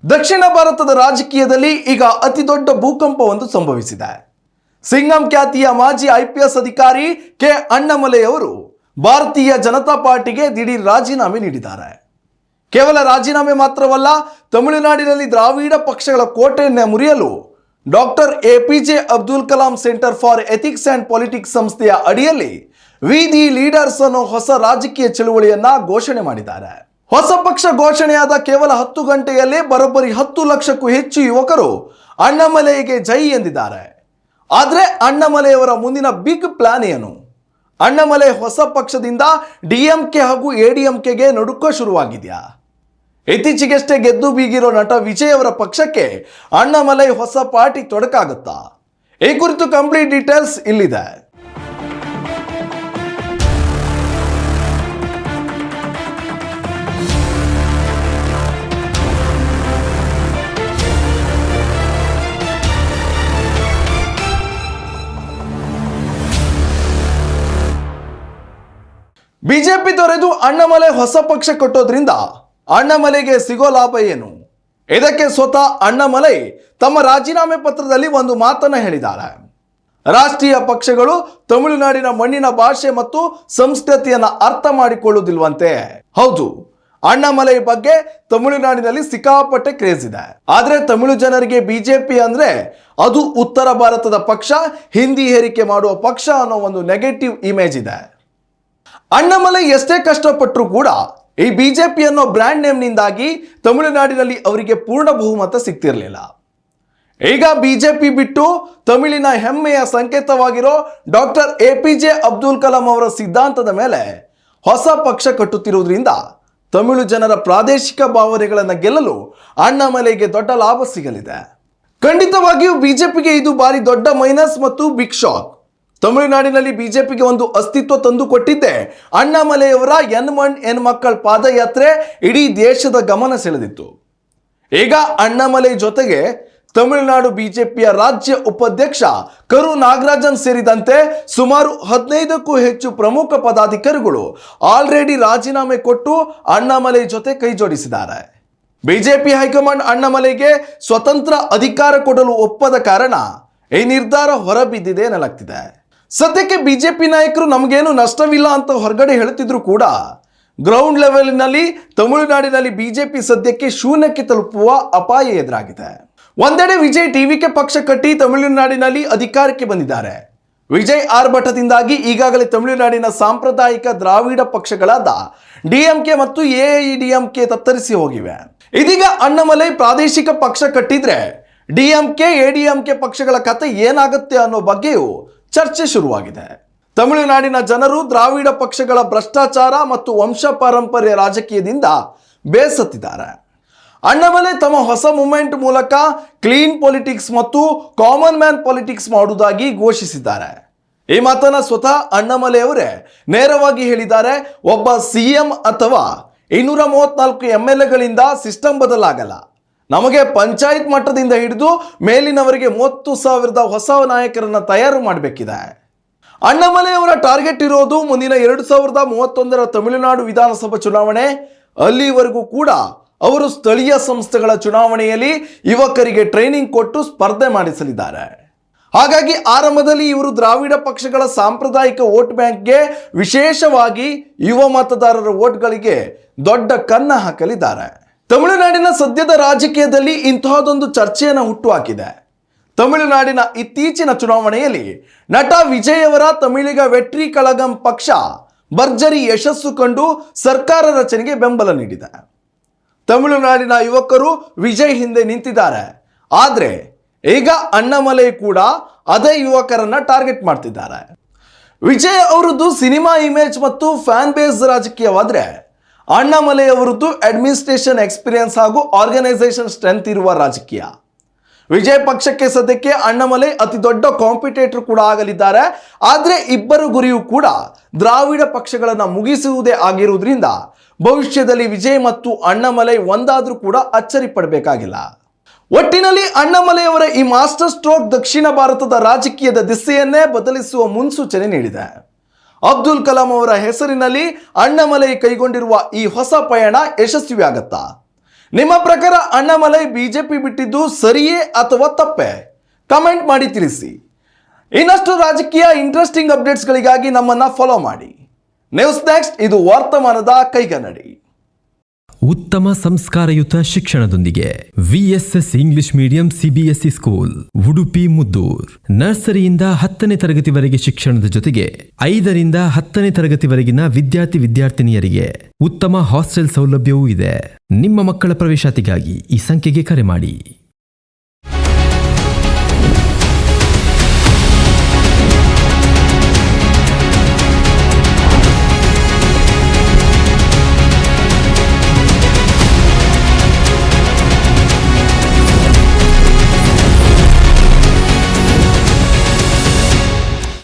ದಕ್ಷಿಣ ಭಾರತದ ರಾಜಕೀಯದಲ್ಲಿ ಈಗ ಅತಿ ದೊಡ್ಡ ಭೂಕಂಪವೊಂದು ಸಂಭವಿಸಿದೆ. ಸಿಂಗಂ ಖ್ಯಾತಿಯ ಮಾಜಿ IPS ಅಧಿಕಾರಿ ಕೆ ಅಣ್ಣಾಮಲೈ ಅವರು ಭಾರತೀಯ ಜನತಾ ಪಾರ್ಟಿಗೆ ದಿಢೀರ್ ರಾಜೀನಾಮೆ ನೀಡಿದ್ದಾರೆ. ಕೇವಲ ರಾಜೀನಾಮೆ ಮಾತ್ರವಲ್ಲ, ತಮಿಳುನಾಡಿನಲ್ಲಿ ದ್ರಾವಿಡ ಪಕ್ಷಗಳ ಕೋಟೆಯನ್ನು ಮುರಿಯಲು doctor APJ Abdul Kalam centre for ethics and politics ಸಂಸ್ಥೆಯ ಅಡಿಯಲ್ಲಿ ವಿಧಿ ಲೀಡರ್ಸ್ ಅನ್ನೋ ಹೊಸ ರಾಜಕೀಯ ಚಳುವಳಿಯನ್ನ ಘೋಷಣೆ ಮಾಡಿದ್ದಾರೆ. ಹೊಸ ಪಕ್ಷ ಘೋಷಣೆಯಾದ ಕೇವಲ 10 ಗಂಟೆಯಲ್ಲೇ ಬರೋಬ್ಬರಿ 10 ಲಕ್ಷಕ್ಕೂ ಹೆಚ್ಚು ಯುವಕರು ಅಣ್ಣಾಮಲೈಗೆ ಜೈ ಎಂದಿದ್ದಾರೆ. ಆದರೆ ಅಣ್ಣಾಮಲೈ ಅವರ ಮುಂದಿನ ಬಿಗ್ ಪ್ಲಾನ್ ಏನು? ಅಣ್ಣಾಮಲೈ ಹೊಸ ಪಕ್ಷದಿಂದ DMK ಹಾಗೂ ADMKಗೆ ನಡುಕ ಶುರುವಾಗಿದೆಯಾ? ಇತ್ತೀಚೆಗಷ್ಟೇ ಗೆದ್ದು ಬೀಗಿರೋ ನಟ ವಿಜಯ್ ಅವರ ಪಕ್ಷಕ್ಕೆ ಅಣ್ಣಾಮಲೈ ಹೊಸ ಪಾರ್ಟಿ ತೊಡಕಾಗುತ್ತಾ? ಈ ಕುರಿತು ಕಂಪ್ಲೀಟ್ ಡೀಟೇಲ್ಸ್ ಇಲ್ಲಿದೆ. ಬಿಜೆಪಿ ತೊರೆದು ಅಣ್ಣಾಮಲೈ ಹೊಸ ಪಕ್ಷ ಕಟ್ಟೋದ್ರಿಂದ ಅಣ್ಣಾಮಲೈಗೆ ಸಿಗೋ ಲಾಭ ಏನು? ಇದಕ್ಕೆ ಸ್ವತಃ ಅಣ್ಣಾಮಲೈ ತಮ್ಮ ರಾಜೀನಾಮೆ ಪತ್ರದಲ್ಲಿ ಒಂದು ಮಾತನ್ನ ಹೇಳಿದ್ದಾರೆ. ರಾಷ್ಟ್ರೀಯ ಪಕ್ಷಗಳು ತಮಿಳುನಾಡಿನ ಮಣ್ಣಿನ ಭಾಷೆ ಮತ್ತು ಸಂಸ್ಕೃತಿಯನ್ನ ಅರ್ಥ ಮಾಡಿಕೊಳ್ಳುವುದಿಲ್ವಂತೆ. ಹೌದು, ಅಣ್ಣಾಮಲೈ ಬಗ್ಗೆ ತಮಿಳುನಾಡಿನಲ್ಲಿ ಸಿಕ್ಕಾಪಟ್ಟೆ ಕ್ರೇಜ್ ಇದೆ. ಆದ್ರೆ ತಮಿಳು ಜನರಿಗೆ ಬಿಜೆಪಿ ಅಂದ್ರೆ ಅದು ಉತ್ತರ ಭಾರತದ ಪಕ್ಷ, ಹಿಂದಿ ಹೇರಿಕೆ ಮಾಡುವ ಪಕ್ಷ ಅನ್ನೋ ಒಂದು ನೆಗೆಟಿವ್ ಇಮೇಜ್ ಇದೆ. ಅಣ್ಣಾಮಲೈ ಎಷ್ಟೇ ಕಷ್ಟಪಟ್ಟರೂ ಕೂಡ ಈ ಬಿಜೆಪಿ ಅನ್ನೋ ಬ್ರ್ಯಾಂಡ್ ನೇಮ್ನಿಂದಾಗಿ ತಮಿಳುನಾಡಿನಲ್ಲಿ ಅವರಿಗೆ ಪೂರ್ಣ ಬಹುಮತ ಸಿಗ್ತಿರಲಿಲ್ಲ. ಈಗ ಬಿಜೆಪಿ ಬಿಟ್ಟು ತಮಿಳಿನ ಹೆಮ್ಮೆಯ ಸಂಕೇತವಾಗಿರೋ ಡಾಕ್ಟರ್ APJ ಅಬ್ದುಲ್ ಕಲಾಂ ಅವರ ಸಿದ್ಧಾಂತದ ಮೇಲೆ ಹೊಸ ಪಕ್ಷ ಕಟ್ಟುತ್ತಿರುವುದರಿಂದ ತಮಿಳು ಜನರ ಪ್ರಾದೇಶಿಕ ಭಾವನೆಗಳನ್ನು ಗೆಲ್ಲಲು ಅಣ್ಣಾಮಲೈಗೆ ದೊಡ್ಡ ಲಾಭ ಸಿಗಲಿದೆ. ಖಂಡಿತವಾಗಿಯೂ ಬಿಜೆಪಿಗೆ ಇದು ಭಾರಿ ದೊಡ್ಡ ಮೈನಸ್ ಮತ್ತು ಬಿಗ್ ಶಾಕ್. ತಮಿಳುನಾಡಿನಲ್ಲಿ ಬಿಜೆಪಿಗೆ ಒಂದು ಅಸ್ತಿತ್ವ ತಂದು ಕೊಟ್ಟಿದ್ದೆ ಅಣ್ಣಾಮಲೈ ಅವರ ಎನ್ ಮಣ್ ಎನ್ ಮಕ್ಕಳ ಪಾದಯಾತ್ರೆ ಇಡೀ ದೇಶದ ಗಮನ ಸೆಳೆದಿತ್ತು. ಈಗ ಅಣ್ಣಾಮಲೈ ಜೊತೆಗೆ ತಮಿಳುನಾಡು ಬಿಜೆಪಿಯ ರಾಜ್ಯ ಉಪಾಧ್ಯಕ್ಷ ಕರು ನಾಗರಾಜನ್ ಸೇರಿದಂತೆ ಸುಮಾರು 15ಕ್ಕೂ ಹೆಚ್ಚು ಪ್ರಮುಖ ಪದಾಧಿಕಾರಿಗಳು ಆಲ್ರೆಡಿ ರಾಜೀನಾಮೆ ಕೊಟ್ಟು ಅಣ್ಣಾಮಲೈ ಜೊತೆ ಕೈ ಜೋಡಿಸಿದ್ದಾರೆ. ಬಿಜೆಪಿ ಹೈಕಮಾಂಡ್ ಅಣ್ಣಾಮಲೈಗೆ ಸ್ವತಂತ್ರ ಅಧಿಕಾರ ಕೊಡಲು ಒಪ್ಪದ ಕಾರಣ ಈ ನಿರ್ಧಾರ ಹೊರಬಿದ್ದಿದೆ ಎನ್ನಲಾಗ್ತಿದೆ. ಸದ್ಯಕ್ಕೆ ಬಿಜೆಪಿ ನಾಯಕರು ನಮಗೇನು ನಷ್ಟವಿಲ್ಲ ಅಂತ ಹೊರಗಡೆ ಹೇಳುತ್ತಿದ್ರು ಕೂಡ ಗ್ರೌಂಡ್ ಲೆವೆಲ್ನಲ್ಲಿ ತಮಿಳುನಾಡಿನಲ್ಲಿ ಬಿಜೆಪಿ ಸದ್ಯಕ್ಕೆ ಶೂನ್ಯಕ್ಕೆ ತಲುಪುವ ಅಪಾಯ ಎದುರಾಗಿದೆ. ಒಂದೆಡೆ ವಿಜಯ್ TVK ಪಕ್ಷ ಕಟ್ಟಿ ತಮಿಳುನಾಡಿನಲ್ಲಿ ಅಧಿಕಾರಕ್ಕೆ ಬಂದಿದ್ದಾರೆ. ವಿಜಯ್ ಆರ್ಭಟದಿಂದಾಗಿ ಈಗಾಗಲೇ ತಮಿಳುನಾಡಿನ ಸಾಂಪ್ರದಾಯಿಕ ದ್ರಾವಿಡ ಪಕ್ಷಗಳಾದ DMK ಮತ್ತು AIADMK ತತ್ತರಿಸಿ ಹೋಗಿವೆ. ಇದೀಗ ಅಣ್ಣಾಮಲೈ ಪ್ರಾದೇಶಿಕ ಪಕ್ಷ ಕಟ್ಟಿದ್ರೆ DMK ADMK ಪಕ್ಷಗಳ ಕತೆ ಏನಾಗುತ್ತೆ ಅನ್ನೋ ಬಗ್ಗೆಯೂ ಚರ್ಚೆ ಶುರುವಾಗಿದೆ. ತಮಿಳುನಾಡಿನ ಜನರು ದ್ರಾವಿಡ ಪಕ್ಷಗಳ ಭ್ರಷ್ಟಾಚಾರ ಮತ್ತು ವಂಶ ಪಾರಂಪರ್ಯ ರಾಜಕೀಯದಿಂದ ಬೇಸತ್ತಿದ್ದಾರೆ. ಅಣ್ಣಾಮಲೈ ತಮ್ಮ ಹೊಸ ಮೂವ್ಮೆಂಟ್ ಮೂಲಕ ಕ್ಲೀನ್ ಪೊಲಿಟಿಕ್ಸ್ ಮತ್ತು ಕಾಮನ್ ಮ್ಯಾನ್ ಪೊಲಿಟಿಕ್ಸ್ ಮಾಡುವುದಾಗಿ ಘೋಷಿಸಿದ್ದಾರೆ. ಈ ಮಾತನ್ನ ಸ್ವತಃ ಅಣ್ಣಾಮಲೈ ಅವರೇ ನೇರವಾಗಿ ಹೇಳಿದ್ದಾರೆ. ಒಬ್ಬ CM ಅಥವಾ 234 MLAಗಳಿಂದ ಸಿಸ್ಟಮ್ ಬದಲಾಗಲ್ಲ. ನಮಗೆ ಪಂಚಾಯತ್ ಮಟ್ಟದಿಂದ ಹಿಡಿದು ಮೇಲಿನವರಿಗೆ 30,000 ಹೊಸ ನಾಯಕರನ್ನ ತಯಾರು ಮಾಡಬೇಕಿದೆ. ಅಣ್ಣಾಮಲೈ ಅವರ ಟಾರ್ಗೆಟ್ ಇರೋದು ಮುಂದಿನ 2031ರ ತಮಿಳುನಾಡು ವಿಧಾನಸಭಾ ಚುನಾವಣೆ. ಅಲ್ಲಿವರೆಗೂ ಕೂಡ ಅವರು ಸ್ಥಳೀಯ ಸಂಸ್ಥೆಗಳ ಚುನಾವಣೆಯಲ್ಲಿ ಯುವಕರಿಗೆ ಟ್ರೈನಿಂಗ್ ಕೊಟ್ಟು ಸ್ಪರ್ಧೆ ಮಾಡಿಸಲಿದ್ದಾರೆ. ಹಾಗಾಗಿ ಆರಂಭದಲ್ಲಿ ಇವರು ದ್ರಾವಿಡ ಪಕ್ಷಗಳ ಸಾಂಪ್ರದಾಯಿಕ ವೋಟ್ ಬ್ಯಾಂಕ್ಗೆ, ವಿಶೇಷವಾಗಿ ಯುವ ಮತದಾರರ ವೋಟ್ಗಳಿಗೆ ದೊಡ್ಡ ಕನ್ನ ಹಾಕಲಿದ್ದಾರೆ. ತಮಿಳುನಾಡಿನ ಸದ್ಯದ ರಾಜಕೀಯದಲ್ಲಿ ಇಂತಹದೊಂದು ಚರ್ಚೆಯನ್ನು ಹುಟ್ಟುಹಾಕಿದೆ. ತಮಿಳುನಾಡಿನ ಇತ್ತೀಚಿನ ಚುನಾವಣೆಯಲ್ಲಿ ನಟ ವಿಜಯ್ ಅವರ ತಮಿಳಿಗ ವೆಟ್ರಿ ಕಳಗಂ ಪಕ್ಷ ಭರ್ಜರಿ ಯಶಸ್ಸು ಕಂಡು ಸರ್ಕಾರ ರಚನೆಗೆ ಬೆಂಬಲ ನೀಡಿದೆ. ತಮಿಳುನಾಡಿನ ಯುವಕರು ವಿಜಯ್ ಹಿಂದೆ ನಿಂತಿದ್ದಾರೆ. ಆದರೆ ಈಗ ಅಣ್ಣಾಮಲೈ ಕೂಡ ಅದೇ ಯುವಕರನ್ನ ಟಾರ್ಗೆಟ್ ಮಾಡ್ತಿದ್ದಾರೆ. ವಿಜಯ್ ಅವರದ್ದು ಸಿನಿಮಾ ಇಮೇಜ್ ಮತ್ತು ಫ್ಯಾನ್ ಬೇಸ್ ರಾಜಕೀಯವಾದ್ರೆ, ಅಣ್ಣಾಮಲೈ ಅವರದ್ದು ಅಡ್ಮಿನಿಸ್ಟ್ರೇಷನ್ ಎಕ್ಸ್ಪೀರಿಯನ್ಸ್ ಹಾಗೂ ಆರ್ಗನೈಸೇಷನ್ ಸ್ಟ್ರೆಂತ್ ಇರುವ ರಾಜಕೀಯ. ವಿಜಯ್ ಪಕ್ಷಕ್ಕೆ ಸದ್ಯಕ್ಕೆ ಅಣ್ಣಾಮಲೈ ಅತಿ ದೊಡ್ಡ ಕಾಂಪಿಟೇಟರ್ ಕೂಡ ಆಗಲಿದ್ದಾರೆ. ಆದರೆ ಇಬ್ಬರ ಗುರಿಯೂ ಕೂಡ ದ್ರಾವಿಡ ಪಕ್ಷಗಳನ್ನು ಮುಗಿಸುವುದೇ ಆಗಿರುವುದರಿಂದ ಭವಿಷ್ಯದಲ್ಲಿ ವಿಜಯ್ ಮತ್ತು ಅಣ್ಣಾಮಲೈ ಒಂದಾದ್ರೂ ಕೂಡ ಅಚ್ಚರಿ ಪಡಬೇಕಾಗಿಲ್ಲ. ಒಟ್ಟಿನಲ್ಲಿ ಅಣ್ಣಾಮಲೈ ಅವರ ಈ ಮಾಸ್ಟರ್ ಸ್ಟ್ರೋಕ್ ದಕ್ಷಿಣ ಭಾರತದ ರಾಜಕೀಯದ ದಿಸೆಯನ್ನೇ ಬದಲಿಸುವ ಮುನ್ಸೂಚನೆ ನೀಡಿದೆ. ಅಬ್ದುಲ್ ಕಲಾಂ ಅವರ ಹೆಸರಿನಲ್ಲಿ ಅಣ್ಣಾಮಲೈ ಕೈಗೊಂಡಿರುವ ಈ ಹೊಸ ಪಯಣ ಯಶಸ್ವಿಯಾಗತ್ತಾ? ನಿಮ್ಮ ಪ್ರಕಾರ ಅಣ್ಣಾಮಲೈ ಬಿಜೆಪಿ ಬಿಟ್ಟಿದ್ದು ಸರಿಯೇ ಅಥವಾ ತಪ್ಪೇ? ಕಮೆಂಟ್ ಮಾಡಿ ತಿಳಿಸಿ. ಇನ್ನಷ್ಟು ರಾಜಕೀಯ ಇಂಟ್ರೆಸ್ಟಿಂಗ್ ಅಪ್ಡೇಟ್ಸ್ಗಳಿಗಾಗಿ ನಮ್ಮನ್ನ ಫಾಲೋ ಮಾಡಿ. ನ್ಯೂಸ್ ನೆಕ್ಸ್ಟ್, ಇದು ವರ್ತಮಾನದ ಕೈಗನ್ನಡಿ. ಉತ್ತಮ ಸಂಸ್ಕಾರಯುತ ಶಿಕ್ಷಣದೊಂದಿಗೆ VSS English medium CBSE school Udupi Muddur. ನರ್ಸರಿಯಿಂದ 10ನೇ ತರಗತಿವರೆಗೆ ಶಿಕ್ಷಣದ ಜೊತೆಗೆ 5ರಿಂದ 10ನೇ ತರಗತಿವರೆಗಿನ ವಿದ್ಯಾರ್ಥಿನಿಯರಿಗೆ ಉತ್ತಮ ಹಾಸ್ಟೆಲ್ ಸೌಲಭ್ಯವೂ ಇದೆ. ನಿಮ್ಮ ಮಕ್ಕಳ ಪ್ರವೇಶಾತಿಗಾಗಿ ಈ ಸಂಖ್ಯೆಗೆ ಕರೆ ಮಾಡಿ.